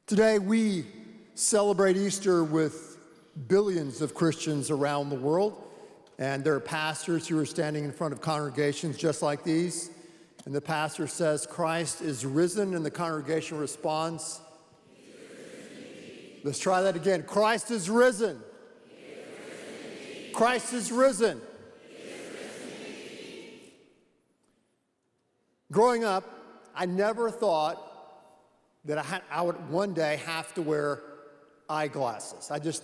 Today we celebrate Easter with billions of Christians around the world, and there are pastors who are standing in front of congregations just like these, and the pastor says, "Christ is risen," and the congregation responds, let's try that again. Christ is risen. Christ is risen. Growing up, I never thought that I would one day have to wear eyeglasses. I just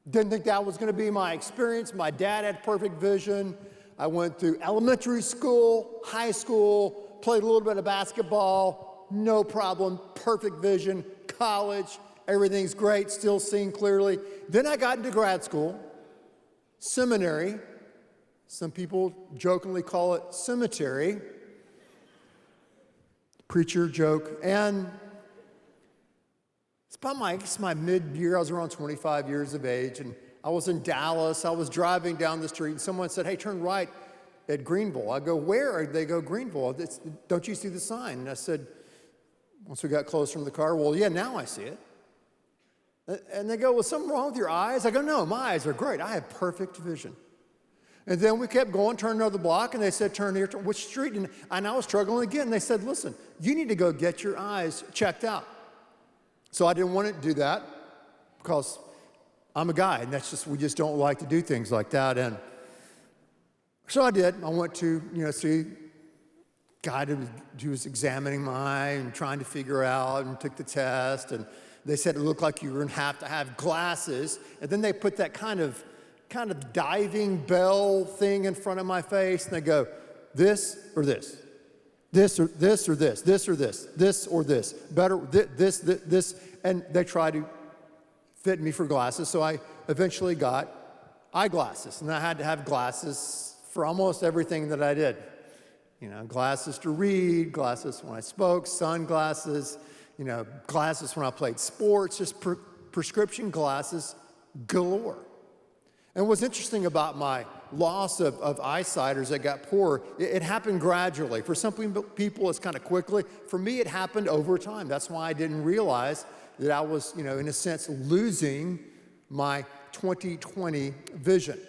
didn't think that was going to be my experience. My dad had perfect vision. I went through elementary school, high school, played a little bit of basketball, no problem, perfect vision. College, everything's great, still seeing clearly. Then I got into grad school, seminary. Some people jokingly call it cemetery. Preacher joke. And it's about my mid-year. I was around 25 years of age, and I was in Dallas. I was driving down the street, and someone said, "Hey, turn right at Greenville." I go, "Where?" They go, "Greenville. Don't you see the sign?" And I said, once we got closer from the car, "Well, yeah, now I see it." And they go, "Well, something wrong with your eyes?" I go, "No, my eyes are great. I have perfect vision." And then we kept going, turned another block, and they said, "Turn here, which street?" And I was struggling again. And they said, "Listen, you need to go get your eyes checked out." So I didn't want to do that because I'm a guy, and we just don't like to do things like that. And so I did. I went to, see a guy who was examining my eye and trying to figure out, and took the test. And they said it looked like you were going to have glasses. And then they put that kind of diving bell thing in front of my face, and they go, "This or this, this or this or this, this or this, this or this, better this," and they try to fit me for glasses. So I eventually got eyeglasses, and I had to have glasses for almost everything that I did. Glasses to read, glasses when I spoke, sunglasses, glasses when I played sports, just prescription glasses galore. And what's interesting about my loss of eyesight as I got poorer, it happened gradually. For some people, it's kind of quickly. For me, it happened over time. That's why I didn't realize that I was, in a sense, losing my 20/20 vision.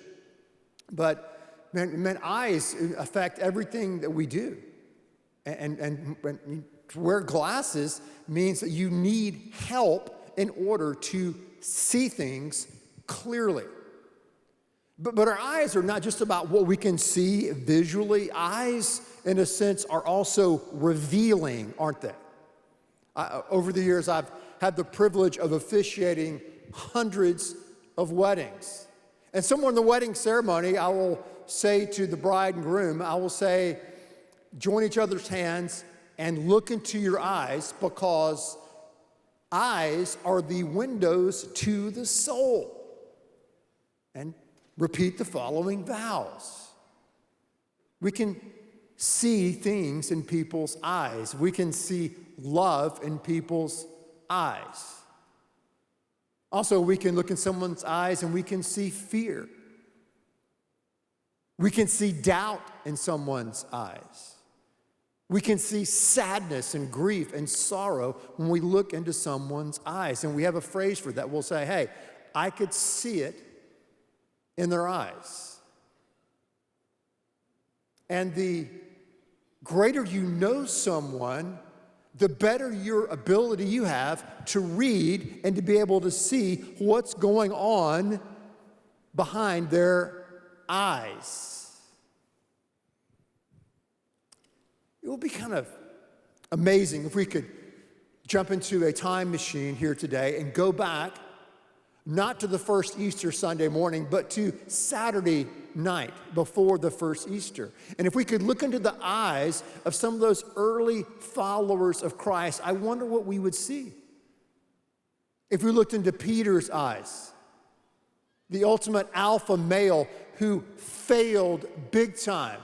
But man, eyes affect everything that we do. And to wear glasses means that you need help in order to see things clearly. But our eyes are not just about what we can see visually. Eyes, in a sense, are also revealing, aren't they? Over the years, I've had the privilege of officiating hundreds of weddings. And somewhere in the wedding ceremony, I will say to the bride and groom, I will say, join each other's hands and look into your eyes, because eyes are the windows to the soul. And repeat the following vows. We can see things in people's eyes. We can see love in people's eyes. Also, we can look in someone's eyes and we can see fear. We can see doubt in someone's eyes. We can see sadness and grief and sorrow when we look into someone's eyes. And we have a phrase for that. We'll say, "Hey, I could see it in their eyes." And the greater you know someone, the better your ability you have to read and to be able to see what's going on behind their eyes. It would be kind of amazing if we could jump into a time machine here today and go back, not to the first Easter Sunday morning, but to Saturday night before the first Easter. And if we could look into the eyes of some of those early followers of Christ, I wonder what we would see. If we looked into Peter's eyes, the ultimate alpha male who failed big time.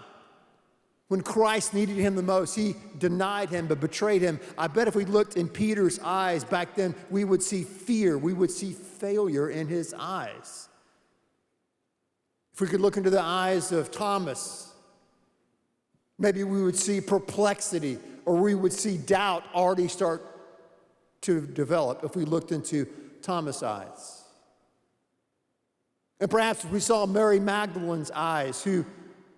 When Christ needed him the most, he denied him but betrayed him. I bet if we looked in Peter's eyes back then, we would see fear. We would see failure in his eyes. If we could look into the eyes of Thomas, maybe we would see perplexity, or we would see doubt already start to develop if we looked into Thomas' eyes. And perhaps if we saw Mary Magdalene's eyes, who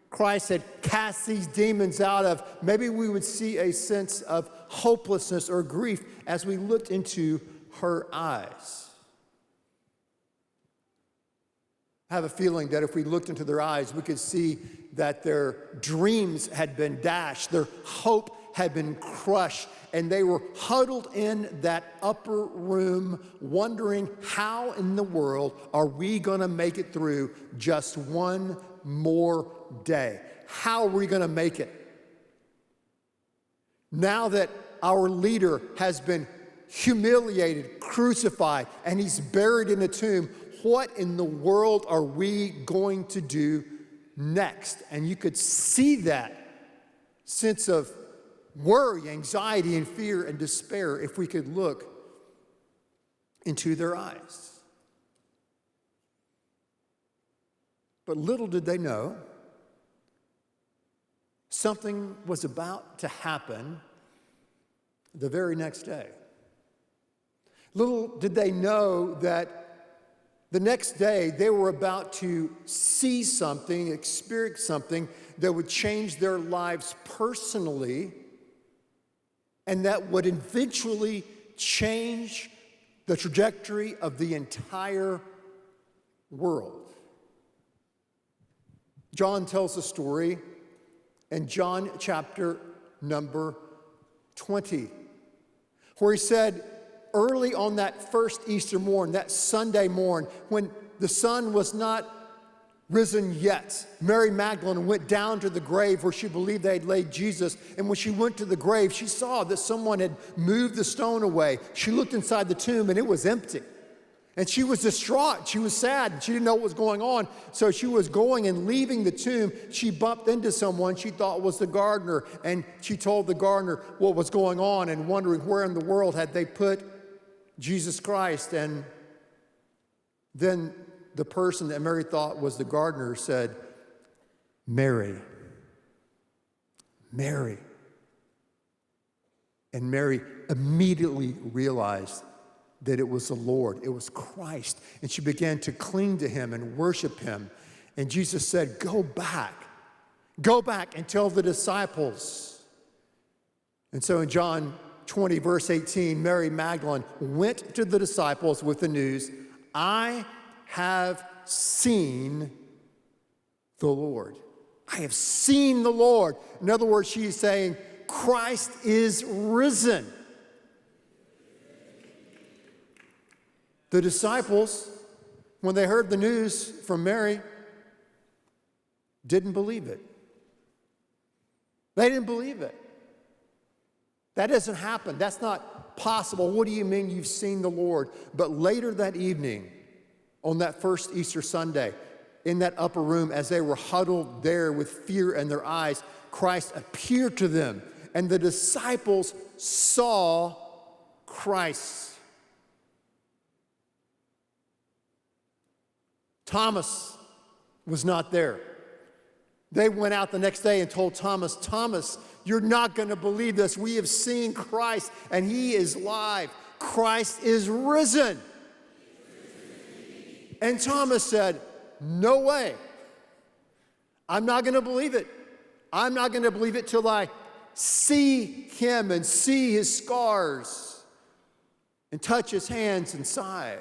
Christ had cast these demons out of, maybe we would see a sense of hopelessness or grief as we looked into her eyes. I have a feeling that if we looked into their eyes, we could see that their dreams had been dashed, their hope had been crushed, and they were huddled in that upper room wondering, how in the world are we going to make it through just one more day? How are we going to make it? Now that our leader has been humiliated, crucified, and he's buried in a tomb, what in the world are we going to do next? And you could see that sense of worry, anxiety, and fear and despair if we could look into their eyes. But little did they know, something was about to happen the very next day. Little did they know that the next day they were about to see something, experience something that would change their lives personally, and that would eventually change the trajectory of the entire world. John tells a story in John chapter number 20, where he said, early on that first Easter morn, that Sunday morn, when the sun was not risen yet, Mary Magdalene went down to the grave where she believed they had laid Jesus. And when she went to the grave, she saw that someone had moved the stone away. She looked inside the tomb and it was empty. And she was distraught. She was sad. She didn't know what was going on. So she was going and leaving the tomb. She bumped into someone she thought was the gardener. And she told the gardener what was going on and wondering where in the world had they put Jesus Christ. And then the person that Mary thought was the gardener said, Mary, Mary. And Mary immediately realized that it was the Lord, it was Christ. And she began to cling to him and worship him. And Jesus said, go back and tell the disciples. And so in John 20, verse 18, Mary Magdalene went to the disciples with the news, I have seen the Lord. I have seen the Lord. In other words, she is saying, Christ is risen. The disciples, when they heard the news from Mary, didn't believe it. They didn't believe it. That doesn't happen. That's not possible. What do you mean you've seen the Lord? But later that evening, on that first Easter Sunday, in that upper room, as they were huddled there with fear in their eyes, Christ appeared to them, and the disciples saw Christ. Thomas was not there. They went out the next day and told Thomas, Thomas, you're not going to believe this. We have seen Christ, and he is alive. Christ is risen. And Thomas said, no way. I'm not going to believe it. I'm not going to believe it till I see him and see his scars and touch his hands and side.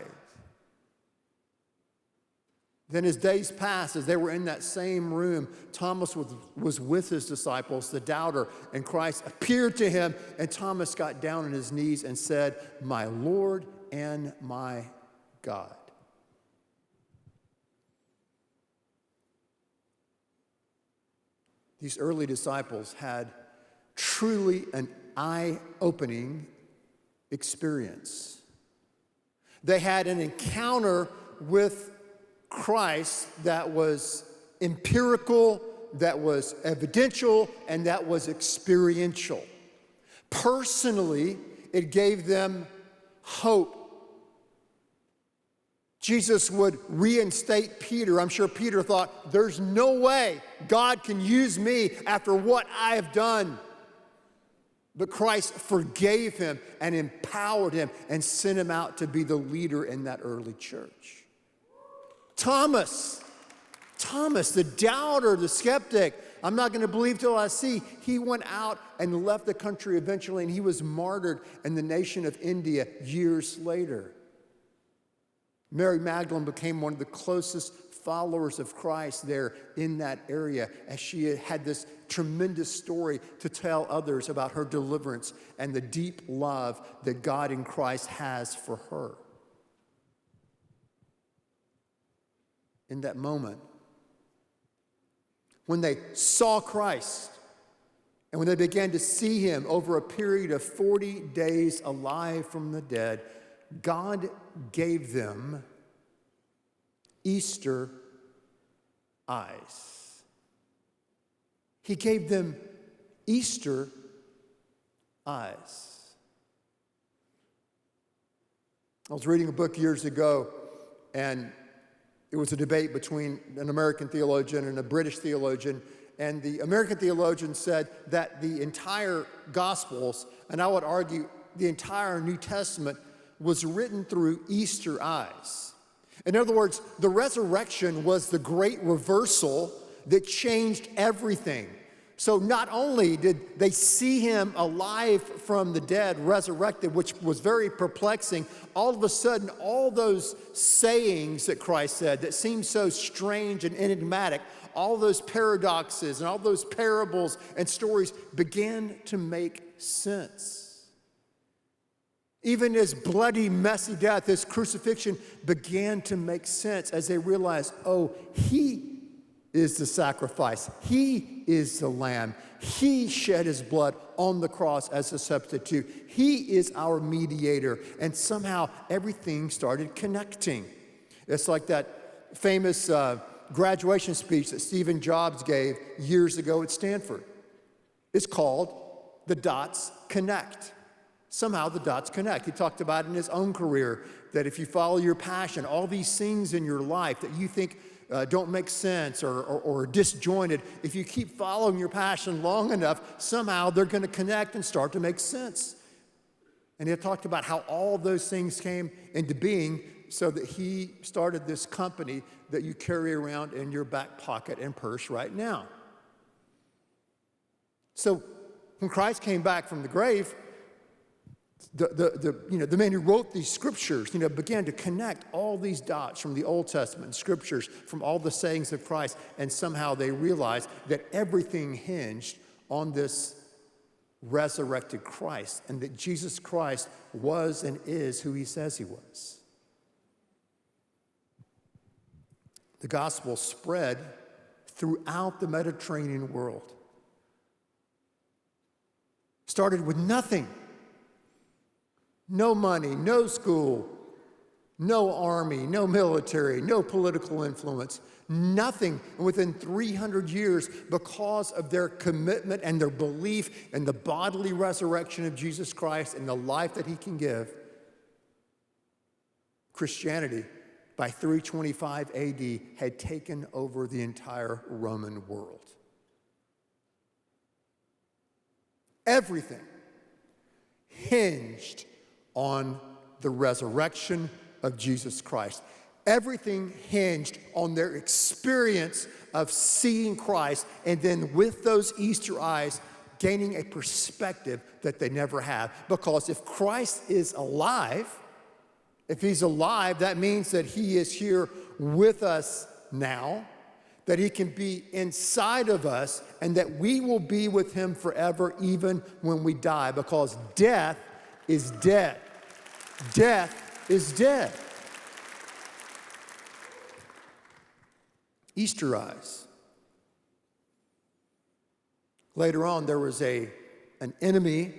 Then as days passed, as they were in that same room, Thomas was with his disciples, the doubter, and Christ appeared to him, and Thomas got down on his knees and said, my Lord and my God. These early disciples had truly an eye-opening experience. They had an encounter with Christ that was empirical, that was evidential, and that was experiential. Personally, it gave them hope. Jesus would reinstate Peter. I'm sure Peter thought, there's no way God can use me after what I have done. But Christ forgave him and empowered him and sent him out to be the leader in that early church. Thomas, the doubter, the skeptic, I'm not going to believe till I see. He went out and left the country eventually, and he was martyred in the nation of India years later. Mary Magdalene became one of the closest followers of Christ there in that area, as she had this tremendous story to tell others about her deliverance and the deep love that God in Christ has for her. In that moment, when they saw Christ and when they began to see him over a period of 40 days alive from the dead, God gave them Easter eyes. He gave them Easter eyes. I was reading a book years ago, and it was a debate between an American theologian and a British theologian. And the American theologian said that the entire Gospels, and I would argue the entire New Testament, was written through Easter eyes. In other words, the resurrection was the great reversal that changed everything. So not only did they see him alive from the dead, resurrected, which was very perplexing, all of a sudden, all those sayings that Christ said that seemed so strange and enigmatic, all those paradoxes and all those parables and stories began to make sense. Even his bloody, messy death, his crucifixion began to make sense as they realized, oh, he is the sacrifice. He is the lamb. He shed his blood on the cross as a substitute. He is our mediator. And somehow everything started connecting. It's like that famous graduation speech that Stephen Jobs gave years ago at Stanford. It's called The Dots Connect. Somehow the dots connect. He talked about in his own career that if you follow your passion, all these things in your life that you think don't make sense or disjointed, if you keep following your passion long enough, somehow they're going to connect and start to make sense. And he talked about how all those things came into being so that he started this company that you carry around in your back pocket and purse right now. So when Christ came back from the grave, the man who wrote these scriptures, began to connect all these dots from the Old Testament scriptures, from all the sayings of Christ, and somehow they realized that everything hinged on this resurrected Christ, and that Jesus Christ was and is who he says he was. The gospel spread throughout the Mediterranean world. Started with nothing. No money, no school, no army, no military, no political influence, nothing. And within 300 years, because of their commitment and their belief in the bodily resurrection of Jesus Christ and the life that he can give, Christianity, by 325 AD, had taken over the entire Roman world. Everything hinged on the resurrection of Jesus Christ. Everything hinged on their experience of seeing Christ, and then with those Easter eyes, gaining a perspective that they never have. Because if Christ is alive, if he's alive, that means that he is here with us now, that he can be inside of us, and that we will be with him forever, even when we die, because death is dead. Death is dead. Easter eyes. Later on, there was an enemy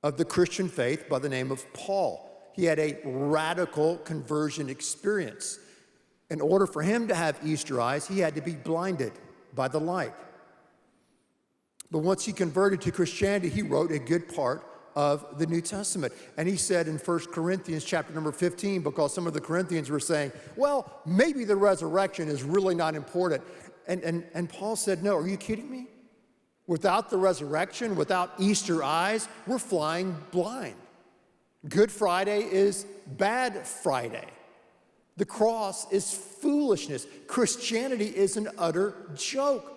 of the Christian faith by the name of Paul. He had a radical conversion experience. In order for him to have Easter eyes, he had to be blinded by the light. But once he converted to Christianity, he wrote a good part of the New Testament. And he said in 1 Corinthians chapter number 15, because some of the Corinthians were saying, well, maybe the resurrection is really not important. And Paul said, no, are you kidding me? Without the resurrection, without Easter eyes, we're flying blind. Good Friday is bad Friday. The cross is foolishness. Christianity is an utter joke.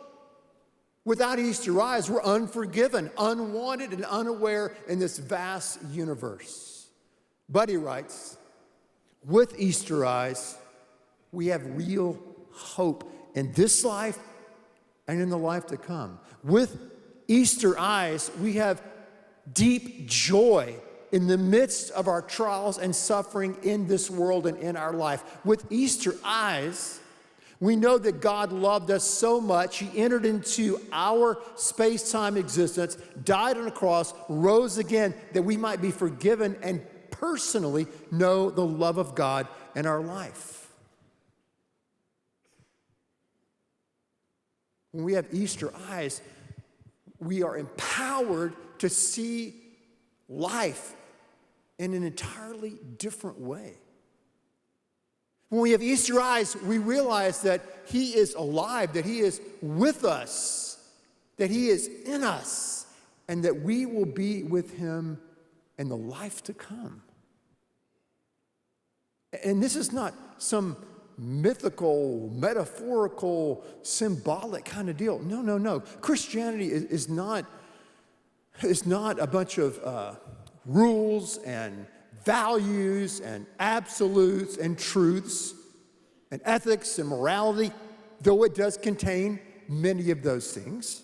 Without Easter eyes, we're unforgiven, unwanted, and unaware in this vast universe. Buddy writes, with Easter eyes, we have real hope in this life and in the life to come. With Easter eyes, we have deep joy in the midst of our trials and suffering in this world and in our life. With Easter eyes, we know that God loved us so much, He entered into our space-time existence, died on a cross, rose again, that we might be forgiven and personally know the love of God in our life. When we have Easter eyes, we are empowered to see life in an entirely different way. When we have Easter eyes, we realize that He is alive, that He is with us, that He is in us, and that we will be with Him in the life to come. And this is not some mythical, metaphorical, symbolic kind of deal. No. Christianity is not a bunch of rules and values and absolutes and truths and ethics and morality, though it does contain many of those things.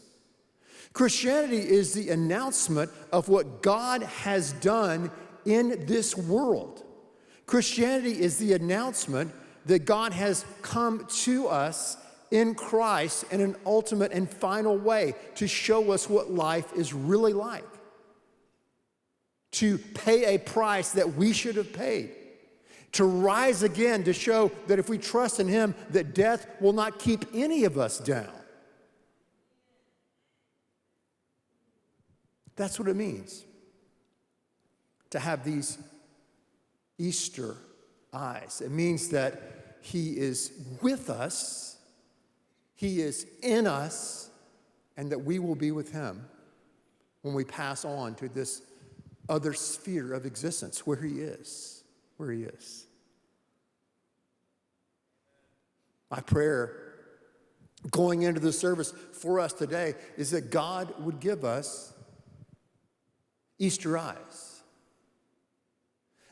Christianity is the announcement of what God has done in this world. Christianity is the announcement that God has come to us in Christ in an ultimate and final way to show us what life is really like, to pay a price that we should have paid, to rise again to show that if we trust in Him, that death will not keep any of us down. That's what it means to have these Easter eyes. It means that He is with us, He is in us, and that we will be with Him when we pass on to this other sphere of existence where He is. My prayer going into the service for us today is that God would give us Easter eyes.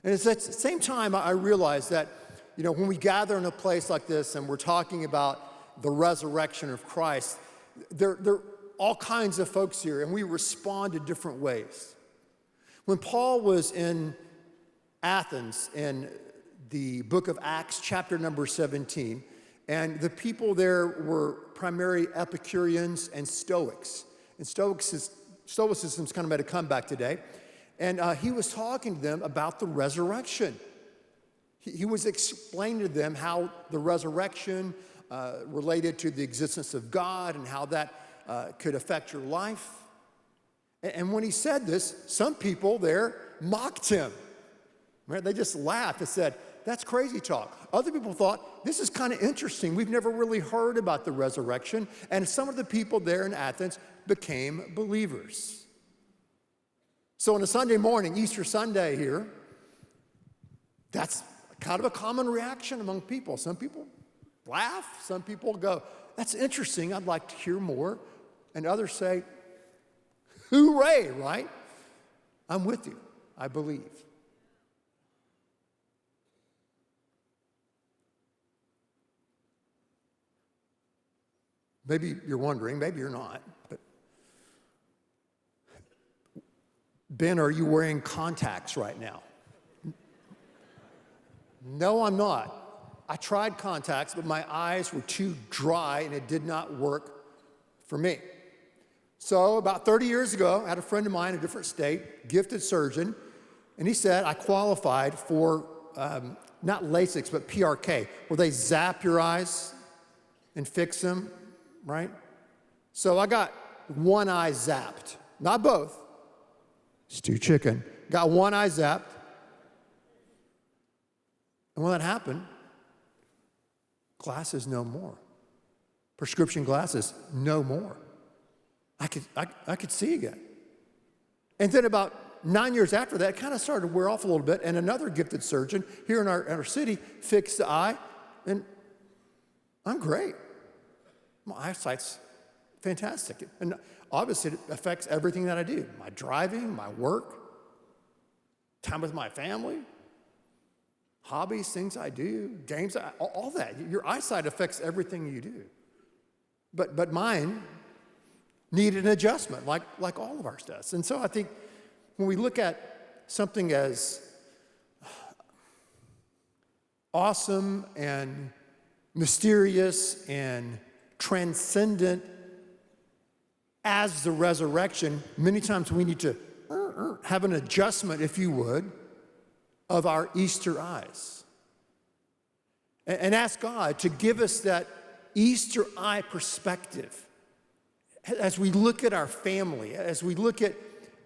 And at the same time, I realize that, when we gather in a place like this and we're talking about the resurrection of Christ, there are all kinds of folks here, and we respond in different ways. When Paul was in Athens in the book of Acts, chapter number 17, and the people there were primarily Epicureans and Stoics. And Stoicism's kind of made a comeback today. And he was talking to them about the resurrection. He was explaining to them how the resurrection related to the existence of God and how that could affect your life. And when he said this, some people there mocked him. Right? They just laughed and said, "That's crazy talk." Other people thought, "This is kind of interesting. We've never really heard about the resurrection." And some of the people there in Athens became believers. So on a Sunday morning, Easter Sunday here, that's kind of a common reaction among people. Some people laugh. Some people go, "That's interesting. I'd like to hear more." And others say, "Hooray," right? I'm with you. I believe. Maybe you're wondering, maybe you're not, but Ben, are you wearing contacts right now? No, I'm not. I tried contacts, but my eyes were too dry and it did not work for me. So about 30 years ago, I had a friend of mine in a different state, gifted surgeon, and he said I qualified for not LASIK, but PRK, where they zap your eyes and fix them, right? So I got one eye zapped, not both. Stew chicken. Got one eye zapped. And when that happened, glasses no more. Prescription glasses no more. I could see again. And then about 9 years after that, it kind of started to wear off a little bit, and another gifted surgeon here in our city fixed the eye, and I'm great. My eyesight's fantastic. And obviously, it affects everything that I do. My driving, my work, time with my family, hobbies, things I do, games, all that. Your eyesight affects everything you do. But mine needed an adjustment, like all of ours does. And so I think when we look at something as awesome and mysterious and transcendent as the resurrection, many times we need to have an adjustment, if you would, of our Easter eyes. And ask God to give us that Easter eye perspective as we look at our family, as we look at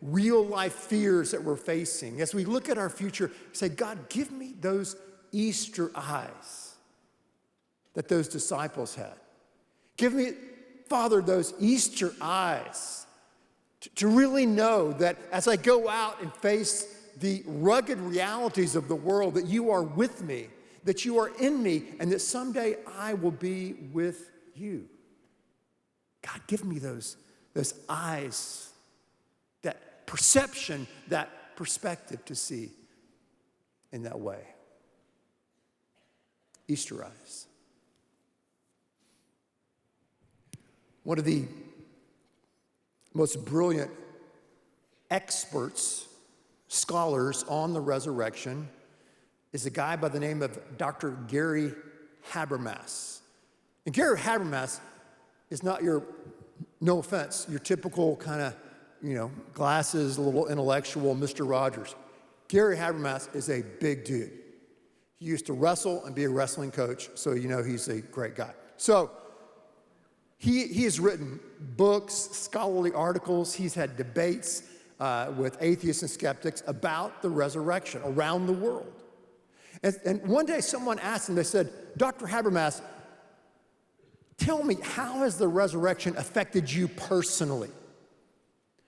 real life fears that we're facing, as we look at our future, say, God, give me those Easter eyes that those disciples had. Give me, Father, those Easter eyes to really know that as I go out and face the rugged realities of the world, that you are with me, that you are in me, and that someday I will be with you. God, give me those eyes, that perception, that perspective to see in that way. Easter eyes. One of the most brilliant experts, scholars on the resurrection is a guy by the name of Dr. Gary Habermas. And Gary Habermas is not your, no offense, your typical kind of, glasses, a little intellectual Mr. Rogers. Gary Habermas is a big dude. He used to wrestle and be a wrestling coach, so he's a great guy. So he has written books, scholarly articles. He's had debates with atheists and skeptics about the resurrection around the world. And one day someone asked him, they said, Dr. Habermas, tell me, how has the resurrection affected you personally?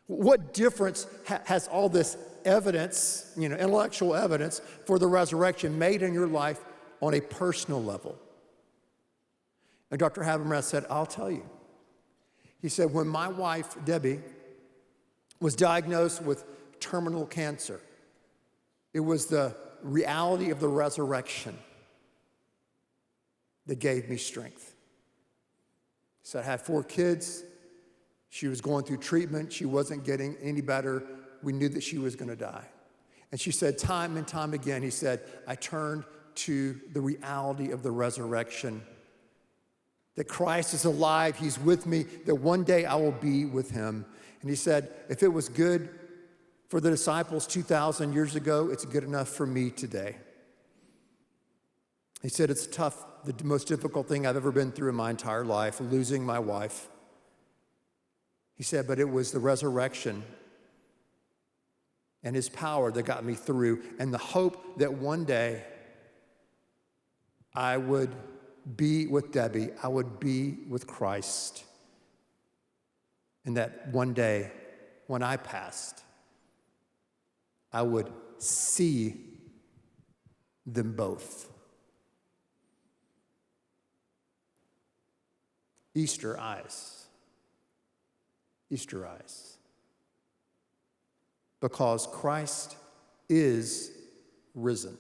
What difference has all this evidence, intellectual evidence for the resurrection made in your life on a personal level? And Dr. Habermas said, I'll tell you. He said, when my wife, Debbie, was diagnosed with terminal cancer, it was the reality of the resurrection that gave me strength. He said, I had 4 kids. She was going through treatment. She wasn't getting any better. We knew that she was going to die. And she said, time and time again, he said, I turned to the reality of the resurrection, that Christ is alive, he's with me, that one day I will be with him. And he said, if it was good for the disciples 2,000 years ago, it's good enough for me today. He said, it's tough, the most difficult thing I've ever been through in my entire life, losing my wife. He said, but it was the resurrection and his power that got me through, and the hope that one day I would be with Debbie, I would be with Christ, and that one day when I passed, I would see them both. Easter eyes. Easter eyes. Because Christ is risen.